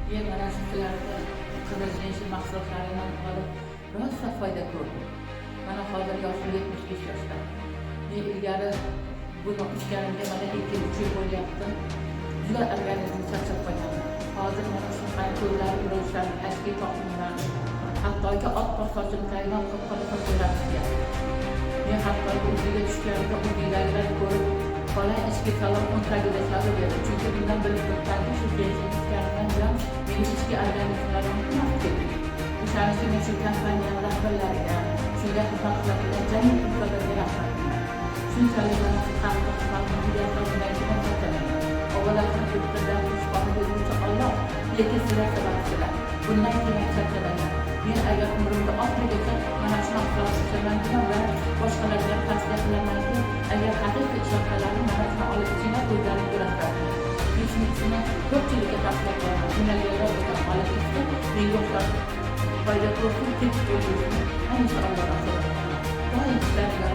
Men mana shularga qidirishni mahsulotlaridan olib rosa foyda ko'rdim. Mana hozir yoshim 75 yoshda. Men ilgari buni ichganimga mana 2-3 yil bo'lyapti. Juda organizmim charchab qolgan. Hozir mana shu ko'llar, yurishlar, tashki toqimlar, hattoki otlar sochini tayyorlab qilib qo'yishgan. Men hattoki uyiga tushganimda uydagilar ko'rib, "Qolay ishga salom o'ntagida salom berdi." Chunki bundan bilib turibmanki, shu ichganimdan bilan mening ichki organizmlarim qiymat. O'shaning uchun shu kompaniyaning rahbarlariga, shunga xizmat qiladigan jamiyat insonlarga rahmat. Shunchalik mana shu xalqni hidayatlagan ko'rsataman. Avvaldan bittadan ishqoni beruvchi Alloh lekin sizlar sababsizlar. Bundan keyin charchamayman. Men agar umrimda oxirigacha mana shu mahsulotlardan va boshqalarga tavsiya qilamanki, agar haqiqiy ishonchalarini mana shuni olib ichinglar ko'zlarini ko'rasizlar. Hechnisini ko'pchilikka tavsiya qilaman. Jurnalistlar o'zlari olib ichsa, menga o'xshab foyda ko'rsin, ketib bo'lsin. Inshaalloh. Doim sizlarga